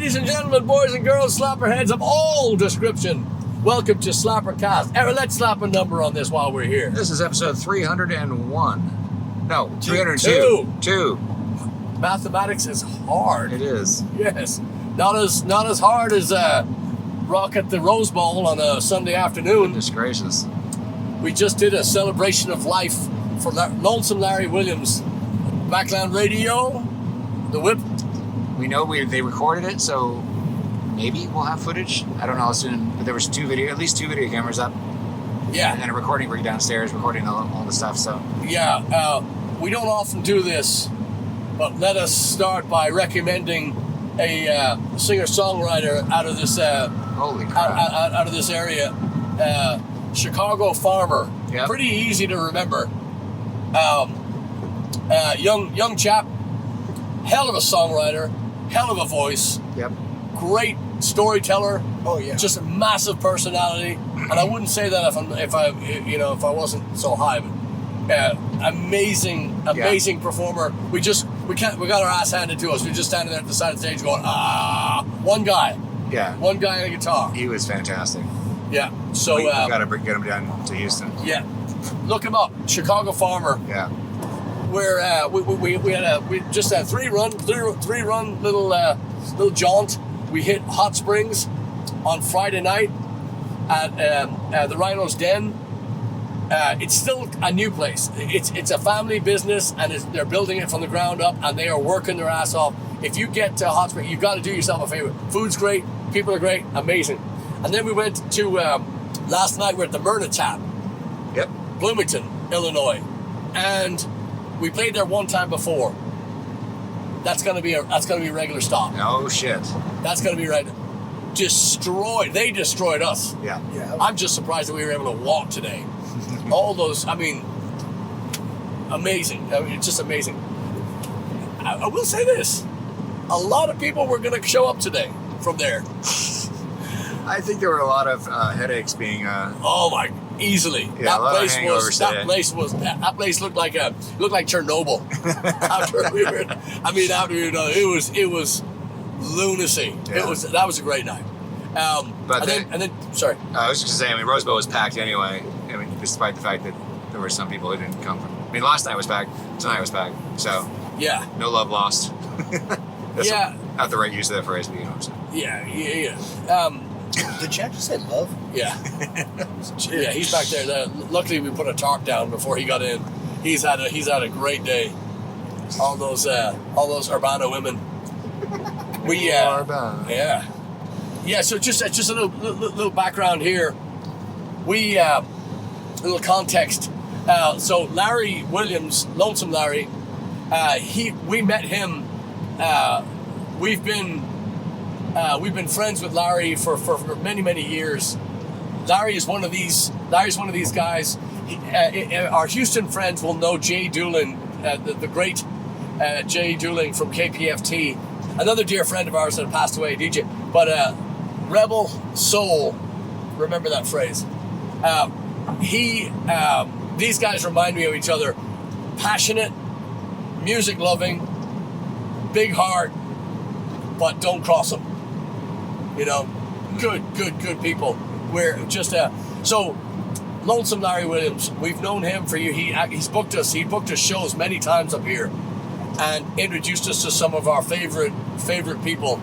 Ladies and gentlemen, boys and girls, slapperheads of all description, welcome to SlapperCast. Let's slap a number on this while we're here. This is episode 301. No, 302. Two. Mathematics is hard. It is. Yes. Not as hard as rock at the Rose Bowl on a Sunday afternoon. Goodness gracious. We just did a celebration of life for Lonesome Larry Williams. Backland Radio, the whip. We know they recorded it, so maybe we'll have footage. I don't know how soon, but there was at least two video cameras up. Yeah. And a recording rig downstairs, recording all the stuff, so. Yeah, we don't often do this, but let us start by recommending a singer-songwriter out of this Holy crap. out of this area, Chicago farmer. Yep. Pretty easy to remember. Young chap, hell of a songwriter, hell of a voice. Yep. Great storyteller. Oh yeah. Just a massive personality, and I wouldn't say that if I wasn't so high. But amazing performer. We got our ass handed to us. We're just standing there at the side of the stage going, one guy. Yeah. One guy on a guitar. He was fantastic. Yeah. So we got to get him down to Houston. Yeah. Look him up. Chicago farmer. Yeah. Where we just had three run little jaunt. We hit Hot Springs on Friday night at the Rhino's Den. It's still a new place. It's a family business, and they're building it from the ground up, and they are working their ass off. If you get to Hot Springs, you've got to do yourself a favor. Food's great, people are great, amazing. And then we went to last night. We're at the Myrna Tap. Yep. Bloomington, Illinois, and we played there one time before. That's gonna be a regular stop. No shit. That's gonna be right. They destroyed us. Yeah. Yeah. I'm just surprised that we were able to walk today. All those, amazing. It's just amazing. I will say this: a lot of people were gonna show up today from there. I think there were a lot of headaches being. Oh my. Easily, yeah, that place looked like Chernobyl. After we were done, it was lunacy. Yeah. That was a great night. Sorry. I was just gonna say, Rose Bowl was packed anyway. Despite the fact that there were some people who didn't come from. Last night was packed. Tonight was packed. So yeah, no love lost. That's not the right use of that phrase, but you know what I'm saying. Yeah. Did Jack just say love? Yeah. Yeah, he's back there. Luckily, we put a tarp down before he got in. He's had a great day. All those Urbana women. Urbana. Yeah. So just a little background here. We little context. So Larry Williams, Lonesome Larry, we met him. We've been friends with Larry for many years. Larry's one of these guys. Our Houston friends will know Jay Dooling, the great Jay Dooling from KPFT, another dear friend of ours that passed away, DJ. But Rebel Soul, remember that phrase. These guys remind me of each other. Passionate, music loving, big heart, but don't cross them. Good people. We're just so Lonesome Larry Williams. We've known him for years. He's booked us. He booked us shows many times up here, and introduced us to some of our favorite people.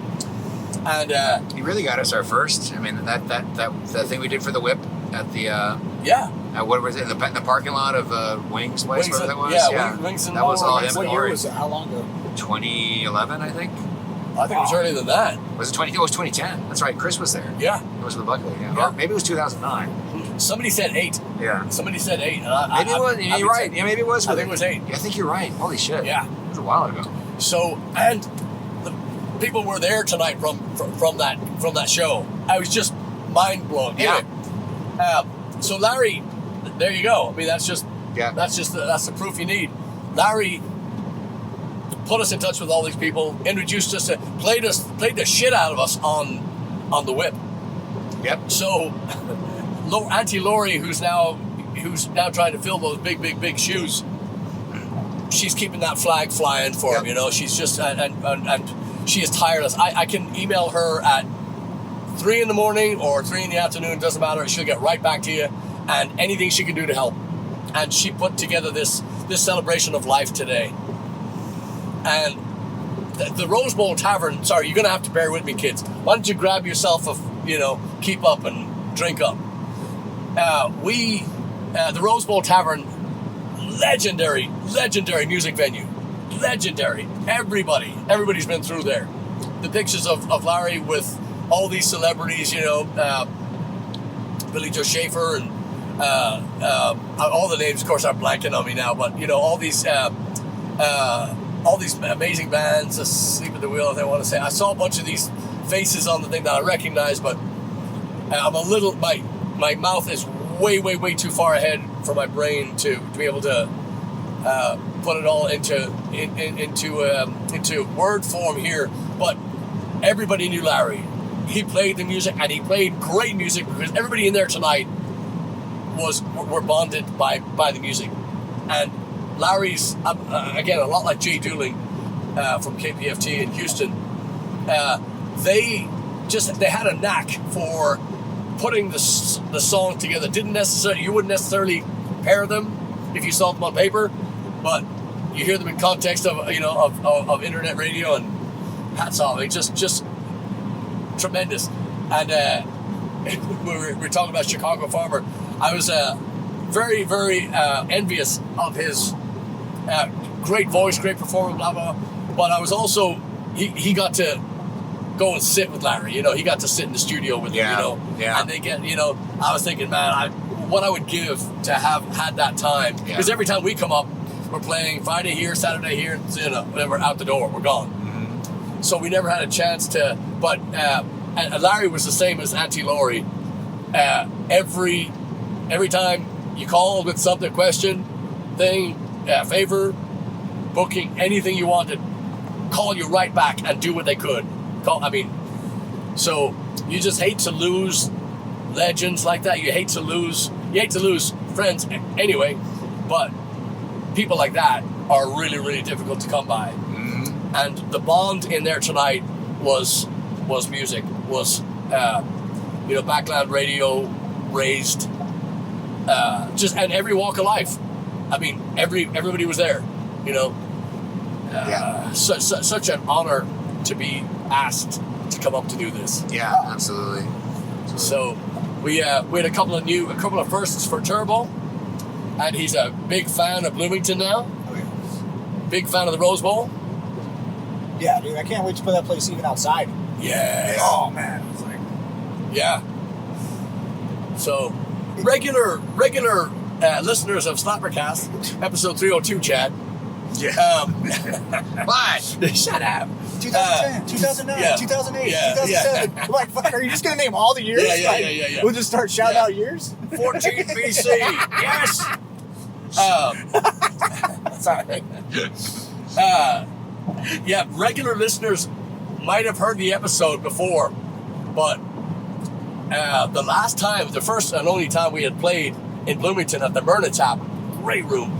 And he really got us our first. That thing we did for the whip at the what was it in the parking lot of Wings Place? Whatever that was. Yeah. Wings and that was all him. What year was it? How long ago? 2011, I think. I think it was earlier than that. Was it 20? It was 2010. That's right. Chris was there. Yeah. It was the Buckley. Yeah. Yeah. Or maybe it was 2009. Somebody said 8. Yeah. Somebody said 8. Maybe it was. You're right. Yeah, maybe it was. I think it was 8. Yeah, I think you're right. Holy shit. Yeah. It was a while ago. So, and the people were there tonight from that show. I was just mind blown. Yeah. So Larry, there you go. That's the proof you need. Larry put us in touch with all these people, introduced us, played the shit out of us on the whip. Yep. So Auntie Lori, who's now trying to fill those big shoes, she's keeping that flag flying for him. She's just and she is tireless. I can email her at 3 in the morning or 3 in the afternoon, doesn't matter. She'll get right back to you, and anything she can do to help. And she put together this celebration of life today. And the Rose Bowl Tavern, sorry, you're going to have to bear with me, kids. Why don't you grab yourself keep up and drink up. The Rose Bowl Tavern, legendary music venue. Legendary. Everybody's been through there. The pictures of Larry with all these celebrities, Billy Joe Schaefer and all the names, of course, are blanking on me now, but all these amazing bands, Sleep at the Wheel, if I want to say. I saw a bunch of these faces on the thing that I recognize, but I'm my mouth is way too far ahead for my brain to be able to put it all into word form here. But everybody knew Larry. He played the music, and he played great music, because everybody in there tonight were bonded by the music. And Larry's again, a lot like Jay Dooling from KPFT in Houston. They had a knack for putting the song together. You wouldn't necessarily pair them if you saw them on paper, but you hear them in context of internet radio, and hats off. It's just tremendous. And we were talking about Chicago Farmer. I was very envious of his great voice, great performance, blah blah. But I was also he got to go and sit with Larry. He got to sit in the studio with him. Yeah. And they get. I was thinking, man, what I would give to have had that time, because every time we come up, we're playing Friday here, Saturday here, and we're out the door, we're gone. Mm-hmm. So we never had a chance to. But and Larry was the same as Auntie Laurie. Every time you called with something, question, thing, favor, booking, anything you wanted, call you right back and do what they could. So you just hate to lose legends like that. You hate to lose friends anyway, but people like that are really, really difficult to come by. Mm-hmm. And the bond in there tonight was music, was Backland Radio raised and every walk of life. Everybody was there, such an honor to be asked to come up to do this. Yeah, absolutely. So we had a couple of firsts for Turbo, and he's a big fan of Bloomington now. Oh, yeah. Big fan of the Rose Bowl. Yeah, dude, I can't wait to play that place even outside. Yeah. Oh man, it's like. Yeah. So regular listeners of SlapperCast, episode 302, Chad. Yeah. What? Shut up. 2010, 2009, 2008, 2007. I'm like, fuck, are you just going to name all the years? Yeah. We'll just start shouting out years? 14 BC. Yes. Sorry. Regular listeners might have heard the episode before, but the first and only time we had played in Bloomington at the Urbana Tap, great room.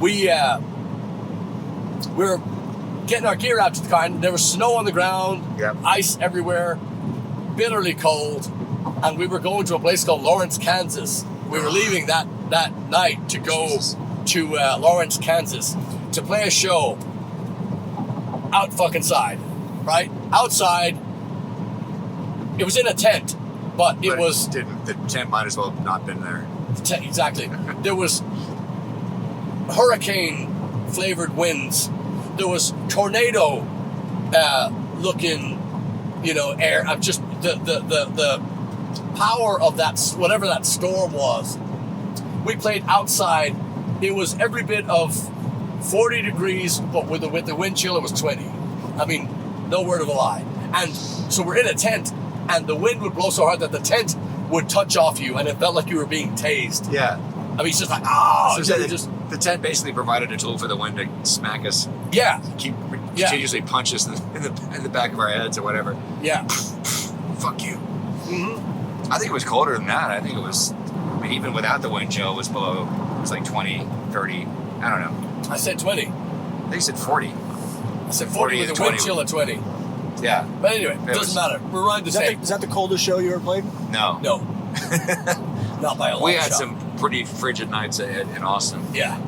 We were getting our gear out to the car, and there was snow on the ground, ice everywhere, bitterly cold, and we were going to a place called Lawrence, Kansas. We were leaving that night to go to Lawrence, Kansas to play a show out fucking side, right? Outside. It was in a tent, but the tent might as well have not been there. Exactly. There was hurricane-flavored winds. There was tornado-looking, air. I'm just the power of that, whatever that storm was. We played outside. It was every bit of 40 degrees, but with the wind chill, it was 20. No word of a lie. And so we're in a tent, and the wind would blow so hard that the tent would touch off you, and it felt like you were being tased. Yeah. It's just like, oh! So the tent basically provided a tool for the wind to smack us. Yeah. Continuously punch us in the back of our heads or whatever. Yeah. Fuck you. Mm-hmm. I think it was colder than that. I think it was, even without the wind chill, it was below, it was like 20, 30, I don't know. I said 20. They said 40. I said 40 with a wind chill of 20. Yeah. But anyway, it doesn't matter. We're riding the same. Is that the coldest show you ever played? No. No. Not by a long We had shot. some pretty frigid nights in Austin. Yeah.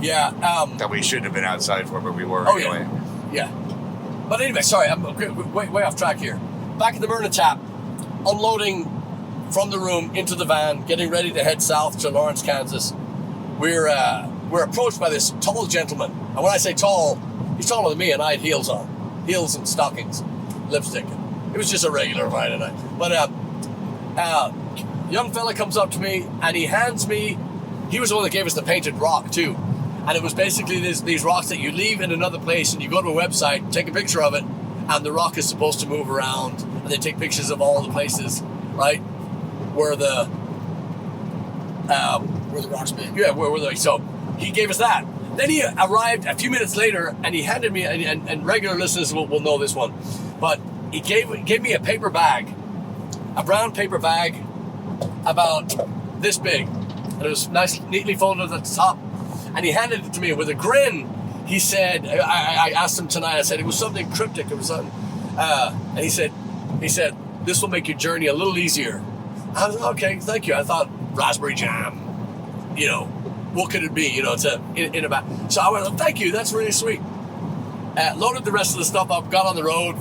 Yeah. That we shouldn't have been outside for, but we were anyway. Yeah. But anyway, sorry, I'm way off track here. Back at the Myrna Tap, unloading from the room into the van, getting ready to head south to Lawrence, Kansas. We're approached by this tall gentleman. And when I say tall, he's taller than me, and I had heels on. Heels and stockings, lipstick. It was just a regular Friday night. But young fella comes up to me, and he hands me, he was the one that gave us the painted rock, too. And it was basically these rocks that you leave in another place, and you go to a website, take a picture of it, and the rock is supposed to move around, and they take pictures of all the places, right, where the rocks be. Yeah, where they. So he gave us that. Then he arrived a few minutes later, and he handed me, and regular listeners will know this one, but he gave me a paper bag, a brown paper bag, about this big, and it was nice, neatly folded at the top. And he handed it to me with a grin. He said, I asked him tonight, I said, it was something cryptic. It was something, and he said, this will make your journey a little easier. I was okay, thank you. I thought raspberry jam, what could it be? It's in a bag. So I went, oh, thank you, that's really sweet. Loaded the rest of the stuff up, got on the road,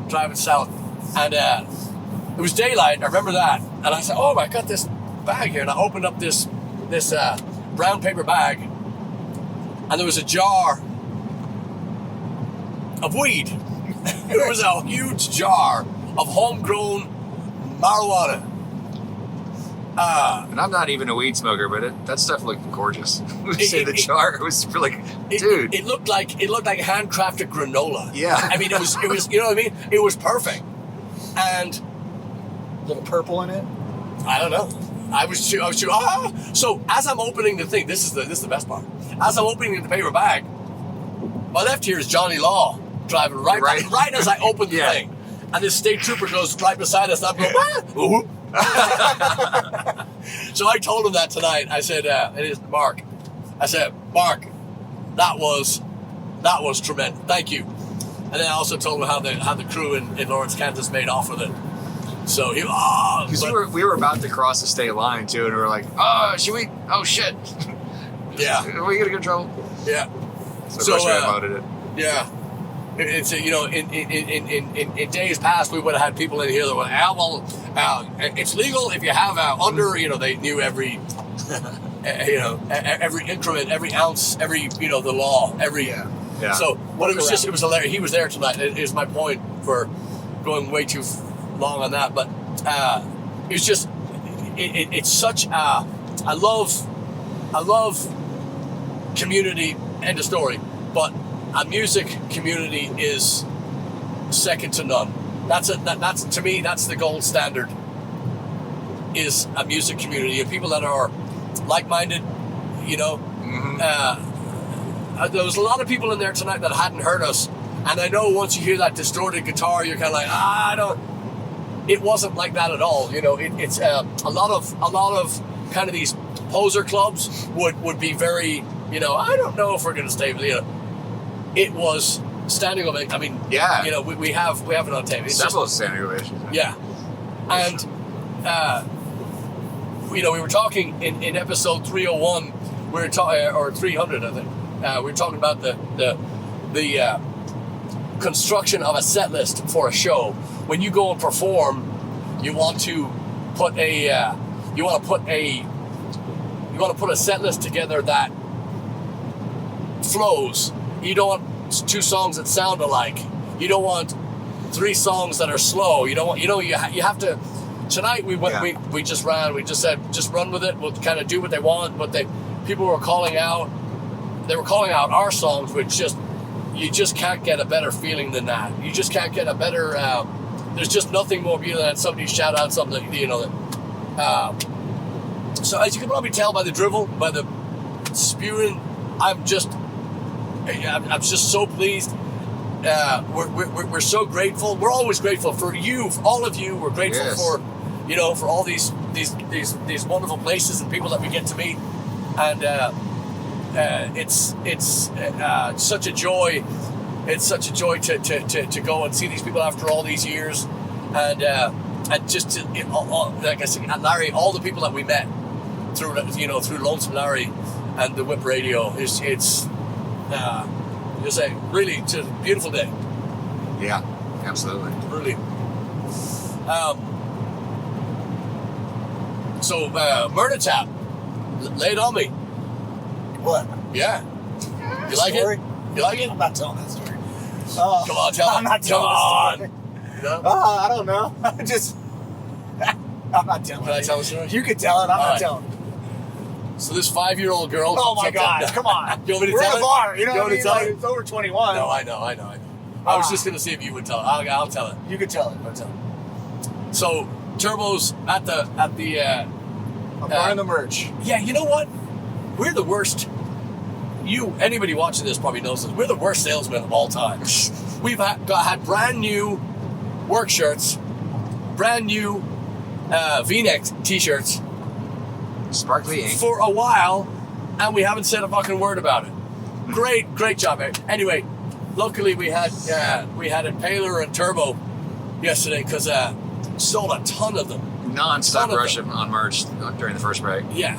driving south. And it was daylight, I remember that. And I said, oh, I got this bag here. And I opened up this brown paper bag, and there was a jar of weed. It was a huge jar of homegrown marijuana. And I'm not even a weed smoker, but that stuff looked gorgeous. The jar, it was like, dude. It looked like handcrafted granola. Yeah. I mean, it was, you know what I mean? It was perfect. And a little purple in it. I don't know. I was too. So as I'm opening the thing, this is the best part. As I'm opening the paper bag, my left here is Johnny Law driving right as I open the thing, and this state trooper goes right beside us. And I'm going, So I told him that tonight. I said, "It is Mark." I said, "Mark, that was tremendous. Thank you." And then I also told him how the crew in Lawrence, Kansas made off with it. So because we were about to cross the state line too, and we were like, oh, should we? Oh shit! Yeah, are we gonna get in trouble? Yeah. So we promoted it. Yeah, it's in days past we would have had people in here that were it's legal if you have under they knew every every increment, every ounce, every the law, every yeah. So but it was hilarious. He was there tonight. It is my point for going way too long on that, but it's just it's such I love community, end of story, but a music community is second to none. That's to me, that's the gold standard, is a music community of people that are like-minded. There was a lot of people in there tonight that hadn't heard us, and I know once you hear that distorted guitar, you're kind of like, it wasn't like that at all. It's a lot of kind of these poser clubs would be very, I don't know if we're going to stay with It was standing ovation. I mean, we have it on tape. It's several standing ovations. Yeah, and we were talking in episode 301. We were talking, or 300, I think. We were talking about the construction of a set list for a show. When you go and perform, you want to put a set list together that flows. You don't want two songs that sound alike. You don't want three songs that are slow. You don't want, you have to. Tonight we went, we just ran. We just said, just run with it. We'll kind of do what they want. But people were calling out. They were calling out our songs, which you just can't get a better feeling than that. You just can't get a better. There's just nothing more beautiful than somebody shout out something, so as you can probably tell by the drivel, by the spewing, I'm just so pleased. We're so grateful. We're always grateful for you, for all of you. We're grateful for for all these wonderful places and people that we get to meet. And it's such a joy. It's such a joy to go and see these people after all these years, and just like I said, Larry, all the people that we met through Lonesome Larry and the Whip Radio, it's just a really just a beautiful day. Yeah, absolutely. Really. So Murder Tap, lay it on me. What? Yeah. You like it? You like it? I'm not telling that story. Come on, tell it. I'm not telling the story. No? I don't know. I'm not telling it. Can I tell the story? You can tell it. I'm not right. telling it. So this 5-year-old girl. Oh my God! Come on. You want me to We're tell in a bar. You know what I mean? Like, it's over 21. No, I know. I was just gonna see if you would tell it. I'll tell it. You can tell it. I'll tell it. So Turbo's at the. I'm buying the merch. Yeah, you know what? We're the worst. Anybody watching this probably knows this. We're the worst salesmen of all time. We've had brand new work shirts, brand new V-neck t-shirts, sparkly ink for a while, and we haven't said a fucking word about it. Great job. Anyway, luckily we had Impaler and Turbo yesterday because sold a ton of them. Non-stop rush on merch during the first break. Yeah.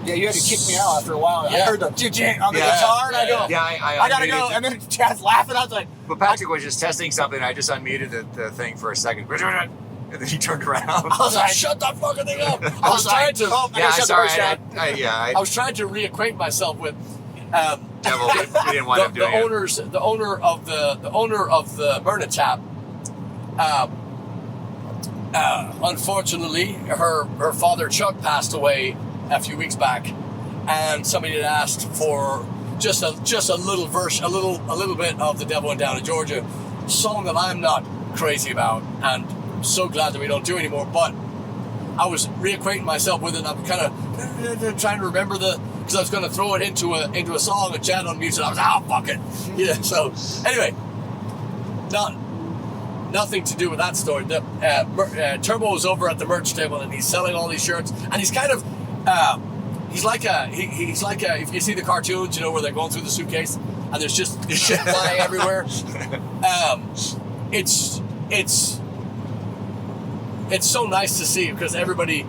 Yeah, you had to kick me out after a while. Yeah. I heard the ching on the guitar, and I go, I gotta go. And then Chad's laughing. I was like, but Patrick was just testing something. I just unmuted the thing for a second, and then he turned around. I was like, shut that fucking thing up. I was trying to. I was trying to reacquaint myself with. Devil, we didn't wind up doing it. The owner of the Myrna Tap. Unfortunately, her father Chuck passed away a few weeks back, and somebody had asked for just a little verse, a little bit of The Devil Went Down to Georgia, song that I'm not crazy about, and so glad that we don't do anymore. But I was reacquainting myself with it, and I'm kind of trying to remember because I was going to throw it into a song, and Chad unmuted. I was fuck it, yeah. So anyway, nothing to do with that story. Turbo was over at the merch table, and he's selling all these shirts, and he's kind of he's like if you see the cartoons, where they're going through the suitcase and there's just shit flying everywhere. It's so nice to see because everybody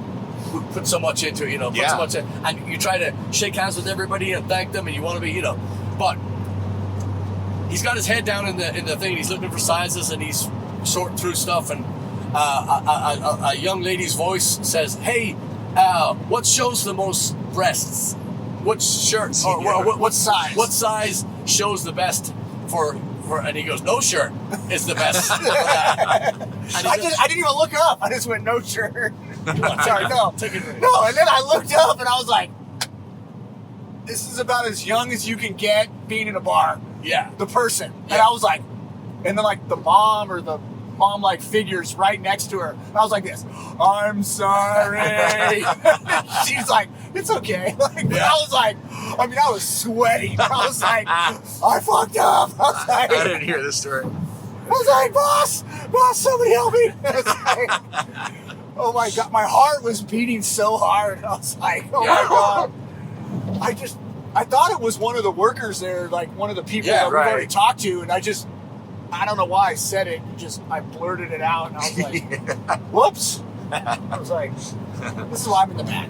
put so much into it, put so much in, and you try to shake hands with everybody and thank them, and you want to be, but he's got his head down in the thing. He's looking for sizes and he's sorting through stuff, and a young lady's voice says, "Hey, what shows the most breasts? What shirt or what size? What size shows the best for?" And he goes, "No shirt is the best." I didn't even look up. I just went, "No shirt." Sorry, no. Take it away. No, and then I looked up and I was like, "This is about as young as you can get being in a bar." Yeah. The person. Yeah. And I was like, and then like the mom or the mom-like figures right next to her. And I was like this, "I'm sorry." She's like, "It's okay." I was like, I was sweating. I was like, "I fucked up." I didn't hear this story. I was like, boss, somebody help me. I was like, oh my God, my heart was beating so hard. I was like, oh my God. I thought it was one of the workers there, like one of the people that we've already talked to, and I don't know why I said it. I blurted it out, and I was like, whoops. I was like, this is why I'm in the back.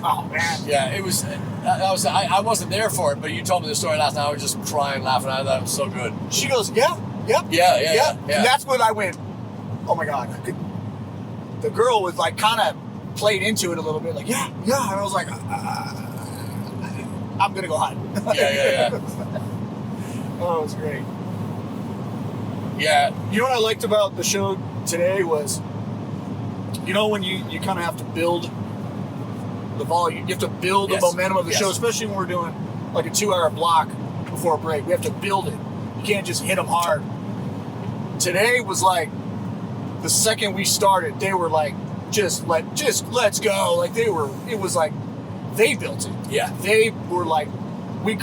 Oh man. Yeah, it was. I wasn't there for it, but you told me the story last night. I was just crying, laughing. I thought it was so good. She goes, yeah. Yeah. And that's when I went, oh my God. The girl was like kind of played into it a little bit, like yeah. And I was like, I'm gonna go hide. Yeah. Oh, it was great. Yeah. You know what I liked about the show today was, when you kind of have to build the volume, you have to build the momentum of the show, especially when we're doing like a 2-hour block before a break. We have to build it. You can't just hit them hard. Today was like, the second we started, they were like, just let's go. Like it was like, they built it. Yeah. They were like, we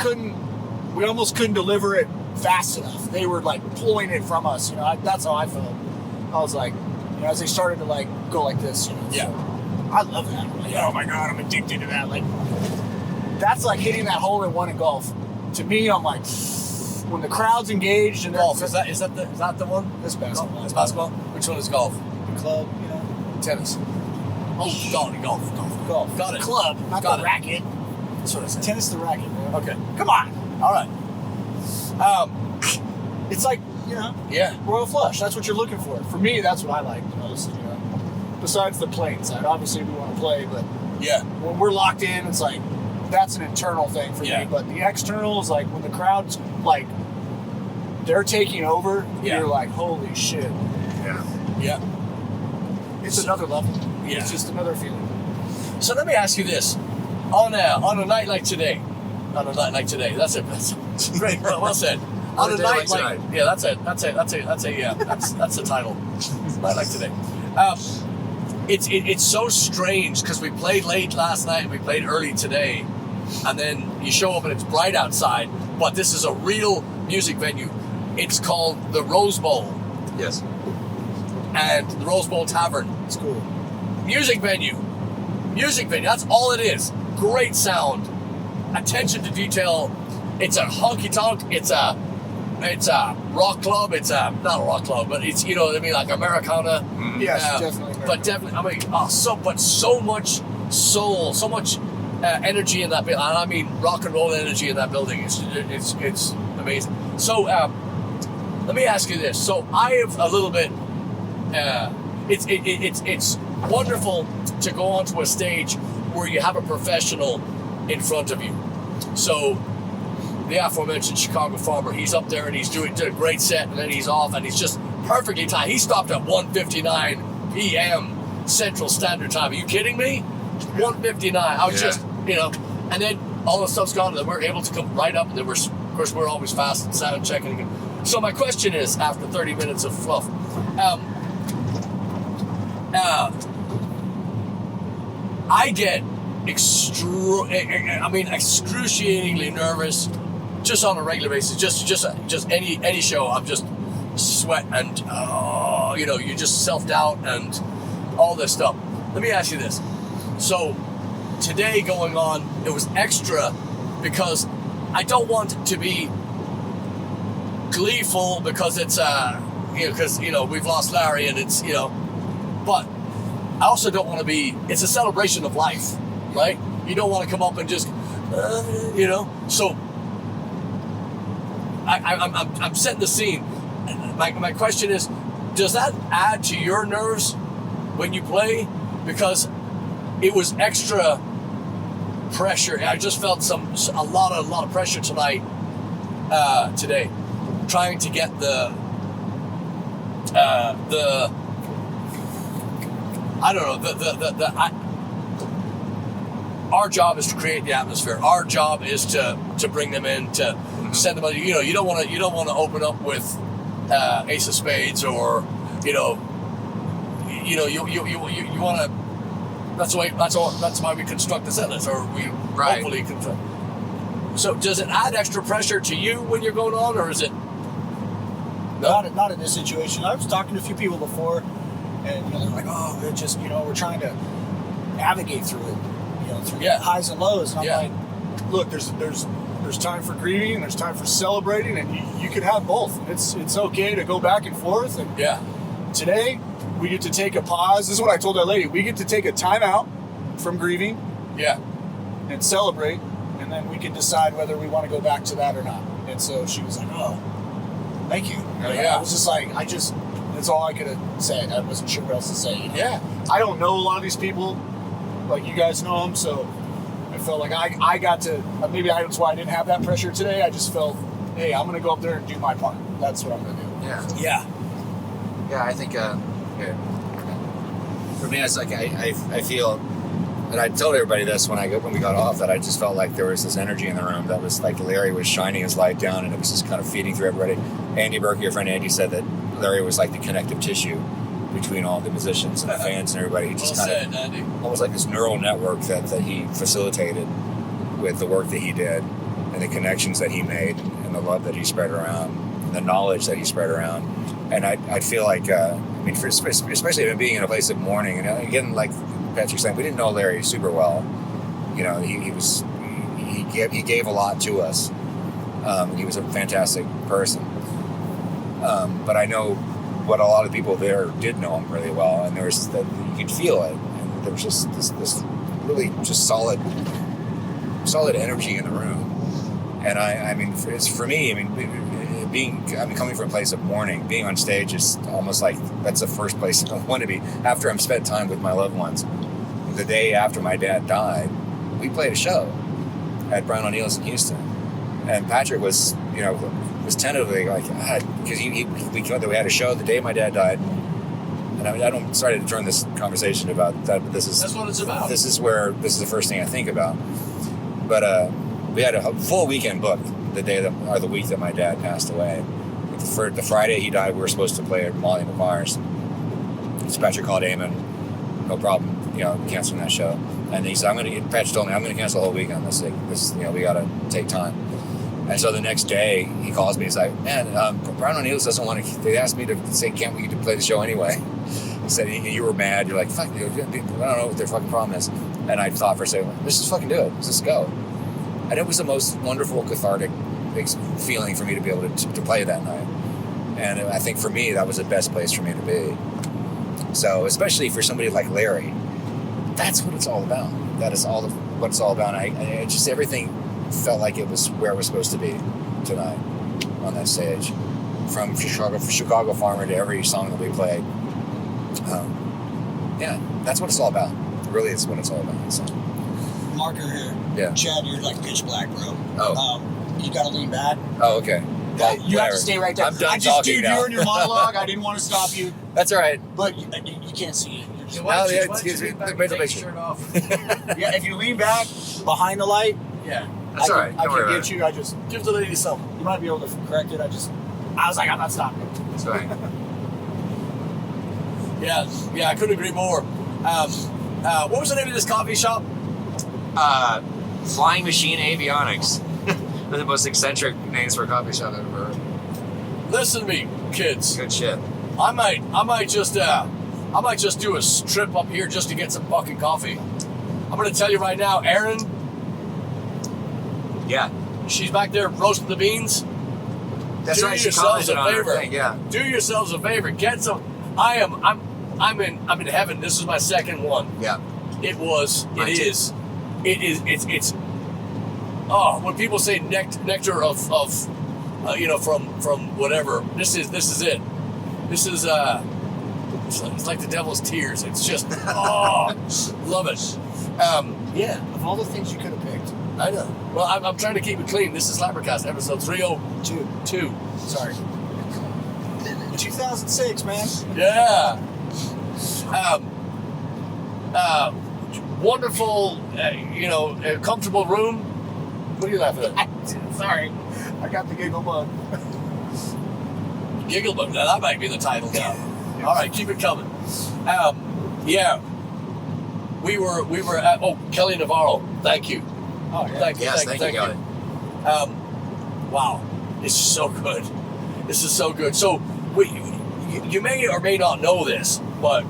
almost couldn't deliver it fast enough. They were like pulling it from us. That's how I felt. I was like, as they started to like go like this. Yeah. So I love that. I'm like, oh my God, I'm addicted to that. Like that's like hitting that hole in one in golf. To me, I'm like, when the crowd's engaged and golf, is that the one? This basketball. It's basketball? Which one is golf? The club, you know. Tennis. Oh, golf. Got it. Club, not Got the it. racket. That's what I said. Tennis, the racket, man. Okay. Come on. All right. It's like, you know, royal flush. That's what you're looking for. For me, that's what I like the most. You know, besides the playing side, obviously we want to play, but when we're locked in, it's like that's an internal thing for me. But the external is like when the crowd's like they're taking over. You're like, holy shit. Yeah. It's another level. Yeah. It's just another feeling. So let me ask you this: on a night like today, that's great. Well said. On a night like that's the title. Night like today. It's so strange because we played late last night and we played early today, and then you show up and it's bright outside. But this is a real music venue. It's called the Rose Bowl. Yes. And the Rose Bowl Tavern. It's cool. Music venue. That's all it is. Great sound. Attention to detail. It's a honky tonk. It's a rock club. It's not a rock club, but it's, you know what I mean, like Americana. Yes, definitely. Americana. But definitely, I mean, so much soul, so much energy in that building. And I mean, rock and roll energy in that building. It's amazing. So let me ask you this. So I have a little bit. It's wonderful to go onto a stage where you have a professional in front of you. So the aforementioned Chicago Farmer, he's up there and he's did a great set, and then he's off and he's just perfectly timed. He stopped at 1:59 p.m. Central Standard Time. Are you kidding me? 1:59. I was just, you know, and then all the stuff's gone, and then we're able to come right up, and then of course we're always fast and sound checking. So my question is, after 30 minutes of fluff, I get excruciatingly nervous just on a regular basis. Just any show, I'm just sweat and you know, you just self-doubt and all this stuff. Let me ask you this. So today going on, it was extra because I don't want it to be gleeful because it's because we've lost Larry and it's, you know, but I also don't want to be, it's a celebration of life, right? You don't want to come up and just you know, so I'm setting the scene. My question is, does that add to your nerves when you play? Because it was extra pressure. I just felt a lot of pressure tonight, today, trying to get the I don't know, our job is to create the atmosphere. Our job is to bring them in, to send them. You know, you don't want to open up with Ace of Spades, or you want to. That's why we construct the set list, or we hopefully construct. So does it add extra pressure to you when you're going on, or is it? Not in this situation. I was talking to a few people before, and they're like, "Oh, it just we're trying to navigate through it, through highs and lows." And I'm like, "Look, there's time for grieving, and there's time for celebrating, and you can have both. It's okay to go back and forth." And today we get to take a pause. This is what I told that lady. We get to take a time out from grieving, and celebrate, and then we can decide whether we want to go back to that or not. And so she was like, "Oh, thank you." I was just like, that's all I could have said. I wasn't sure what else to say. I don't know a lot of these people, like you guys know them, so I felt like I got to, maybe that's why I didn't have that pressure today. I just felt, hey, I'm going to go up there and do my part. That's what I'm going to do. Yeah, I think, for me, it's like, I feel, and I told everybody this when we got off, that I just felt like there was this energy in the room that was like Larry was shining his light down, and it was just kind of feeding through everybody. Andy Burke, your friend Andy, said that Larry was like the connective tissue between all the musicians and the fans and everybody. He just almost like this neural network that he facilitated with the work that he did, and the connections that he made, and the love that he spread around, and the knowledge that he spread around. And I feel like, especially being in a place of mourning, and again, like Patrick's saying, we didn't know Larry super well. He he gave a lot to us. He was a fantastic person. But I know what a lot of people there did know him really well, and there was that you could feel it, and there was just this really just solid energy in the room. And I mean, it's for me. I mean, coming from a place of mourning, being on stage is almost like that's the first place I want to be. After I'm spent time with my loved ones, the day after my dad died, we played a show at Brian O'Neill's in Houston, and Patrick was tentatively like, because we had a show the day my dad died, and I don't sorry to turn this conversation about that, but that's what it's about. This is the first thing I think about. But we had a full weekend booked the week that my dad passed away. For the Friday he died, we were supposed to play at Molly McGuire's. So Patrick called Eamon, no problem, canceling that show. And he said, Patrick told me, I'm going to cancel the whole weekend. This, we got to take time. And so the next day he calls me. He's like, man, Brian O'Neill's doesn't want to. They asked me to say, can't we play the show anyway? He said, you were mad. You're like, fuck, I don't know what their fucking problem is. And I thought for a second, let's just fucking do it. Let's just go. And it was the most wonderful, cathartic feeling for me to be able to play that night. And I think for me, that was the best place for me to be. So, especially for somebody like Larry, that's what it's all about. That is what it's all about. I just everything felt like it was where it was supposed to be tonight on that stage. From Chicago Farmer to every song that we played. Yeah, that's what it's all about. Really, it's what it's all about. So. Marker here. Yeah. Chad, you're like pitch black, bro. Oh. You gotta lean back. Oh, okay. Well, you have to stay right there. I'm done talking now. You're in your monologue. I didn't want to stop you. That's all right. But you can't see it. You're just Excuse me. Take the shirt off. Yeah, if you lean back behind the light, yeah. That's all right. I can get you. I just give the lady something. You might be able to correct it. I was like, I'm not stopping. That's right. Yeah, I couldn't agree more. What was the name of this coffee shop? Flying Machine Avionics. They're the most eccentric names for a coffee shop I've ever heard. Listen to me, kids. Good shit. I might just do a trip up here just to get some fucking coffee. I'm gonna tell you right now, Erin. Yeah. She's back there roasting the beans. That's do right. yourselves a favor. Yeah. Do yourselves a favor. Get some. I'm in heaven. This is my second one. Yeah. It's when people say nectar of from whatever, this is it. This is it's like the devil's tears. It's just love it. Yeah. Of all the things you could have picked. I know. Well, I'm trying to keep it clean. This is SlapperCast episode 302. Sorry. 2006, man. Yeah. Wonderful, comfortable room. What are you laughing at? Sorry. I got the giggle bug. Giggle bug. Now that might be the title now. All right, keep it coming. Yeah. We were at Kelly Navarro. Thank you. Oh yeah. Thank you. Thank you, Kelly. Wow. This is so good. This is so good. So you may or may not know this, but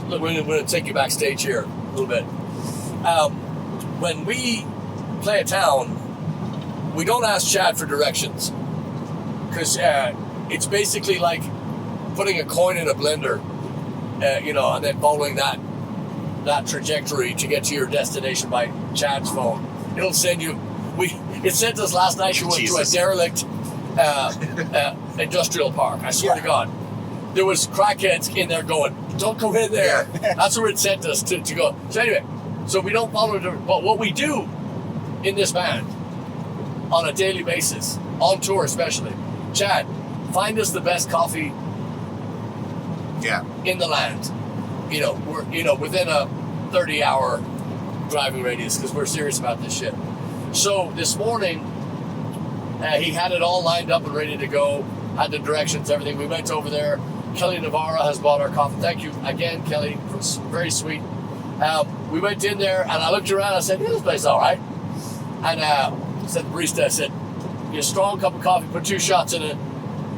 we're going to take you backstage here a little bit. When we play a town, we don't ask Chad for directions because it's basically like putting a coin in a blender, and then following that trajectory to get to your destination by Chad's phone. It'll send you. It sent us last night. We went to a derelict industrial park. I swear to God, there was crackheads in there going, "Don't go in there." Yeah. That's where it sent us to go. So anyway, so we don't follow it, but what we do in this band on a daily basis, on tour especially, Chad, find us the best coffee. Yeah. In the land, we're within a 30-hour driving radius because we're serious about this shit. So this morning, he had it all lined up and ready to go. Had the directions, everything. We went over there. Kelly Navarro has bought our coffee. Thank you again, Kelly. Very sweet. We went in there and I looked around. I said, "This place is all right." And said the barista, I said, "Get a strong cup of coffee. Put 2 shots in it,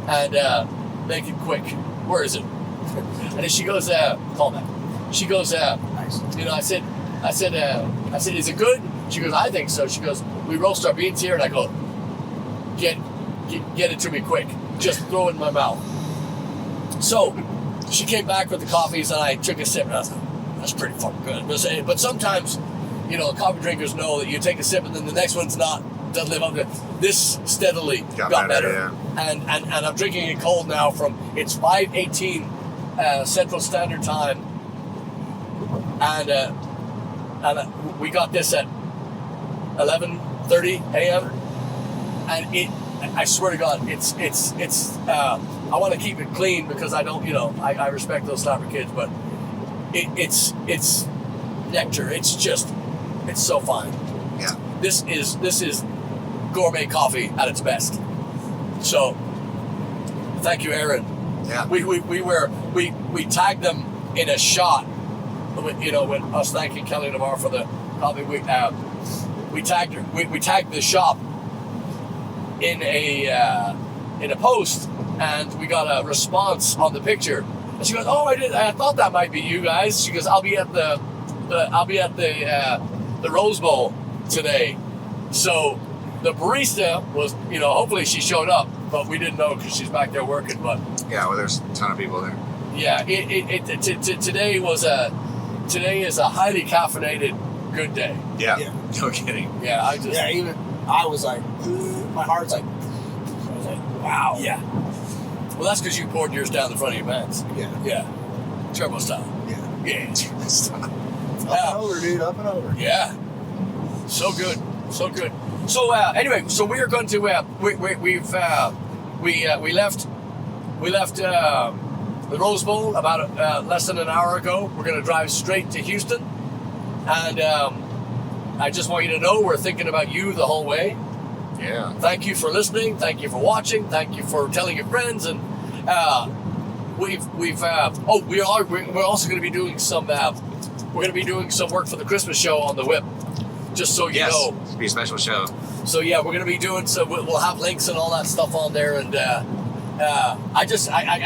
and make it quick." Where is it? And then she goes, "Call back." She goes, Nice. I said, "Is it good?" She goes, "I think so." She goes, we roast our beans here, and I go, get it to me quick. Just throw it in my mouth. So she came back with the coffees, and I took a sip, and I was like, that's pretty fucking good. But sometimes, coffee drinkers know that you take a sip, and then the next one's doesn't live up to it. This steadily got better. Yeah. And I'm drinking it cold now it's 5:18 Central Standard Time, and we got this at 11:30 a.m. and I swear to God, it's I want to keep it clean because I don't, I respect those Slapper kids, but it's nectar. It's so fine. Yeah. This is gourmet coffee at its best. So, thank you, Aaron. Yeah. We tagged them in a shot. When us thanking Kelly tomorrow for the coffee, we tagged her. We tagged the shop in a post, and we got a response on the picture. And she goes, "Oh, I thought that might be you guys." She goes, "I'll be at the Rose Bowl today." So the barista was, hopefully she showed up, but we didn't know because she's back there working. But yeah, well, there's a ton of people there. Yeah, today is a highly caffeinated good day. Yeah. No kidding. Yeah, I was like, my heart's like, I was like, wow. Yeah. Well, that's because you poured yours down the front of your pants. Yeah. Yeah. Turbo style. Yeah. Turbo style. Up and over, dude. Up and over. Yeah. So good. So anyway, so we are going to we left the Rose Bowl about less than an hour ago. We're going to drive straight to Houston, and I just want you to know we're thinking about you the whole way. Yeah. Thank you for listening. Thank you for watching. Thank you for telling your friends. And we're also going to be doing some work for the Christmas show on the Whip. Just so you know, it'll be a special show. So yeah, we're going to be doing. So we'll have links and all that stuff on there. And I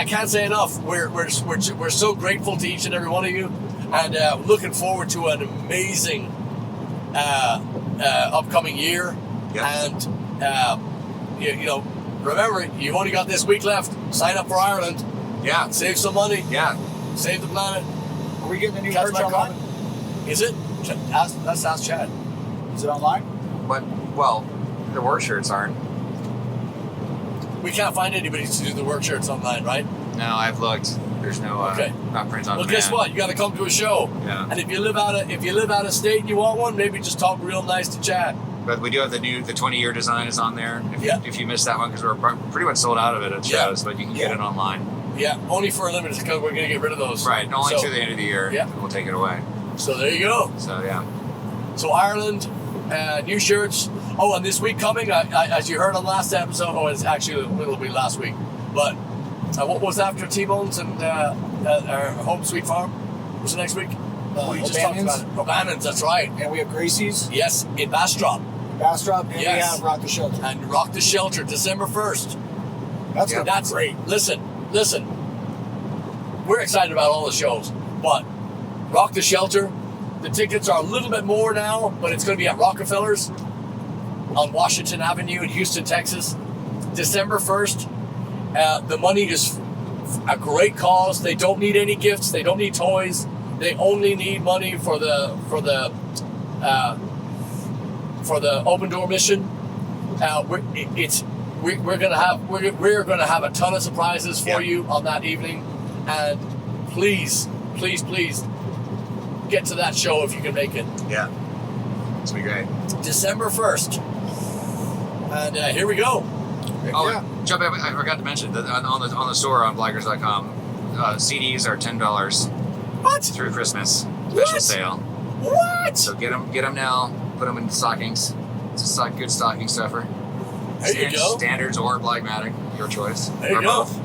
can't say enough. We're so grateful to each and every one of you, and looking forward to an amazing upcoming year. Yep. And remember, you've only got this week left. Sign up for Ireland. Yeah. Save some money. Yeah. Save the planet. Are we getting the new Catch merch my online? Is it? Let's ask Chad. Is it online? Well, the work shirts aren't. We can't find anybody to do the work shirts online, right? No, I've looked. There's no not print on Well, demand. guess what? You got to come to a show. Yeah. And if you live out of state and you want one, maybe just talk real nice to Chad. But we do have the 20-year design is on there. If you missed that one, because we're pretty much sold out of it at shows, but you can get it online. Yeah, only for a limited, because we're going to get rid of those. Right, only to the end of the year. Yeah. We'll take it away. So there you go. So yeah. So Ireland, new shirts. Oh, and this week coming, as you heard on last episode, it's actually it'll be last week. But what was after T-Bones and our Home Sweet Farm? What's the next week? We just talked about it. O'Bannon's, that's right. And we have Gracie's. Yes, in Bastrop. And we have Rock the Shelter. And Rock the Shelter, December 1st. That's great. Listen. We're excited about all the shows, but Rock the Shelter, the tickets are a little bit more now, but it's going to be at Rockefeller's on Washington Avenue in Houston, Texas. December 1st. The money is a great cause. They don't need any gifts. They don't need toys. They only need money for the Open Door mission. We're gonna have a ton of surprises for you on that evening, and please get to that show if you can make it. Yeah, it's gonna be great. December 1st, and here we go. Jump in, I forgot to mention that on the store on Blaggards.com, CDs are $10. What? Through Christmas special sale. What? So get them now. Put them in stockings. It's a good stocking stuffer. There you go. Standards or Blagmatic, your choice. There you go. Both.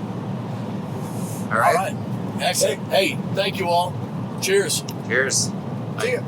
All right. Excellent. Hey, thank you all. Cheers. Cheers. See ya.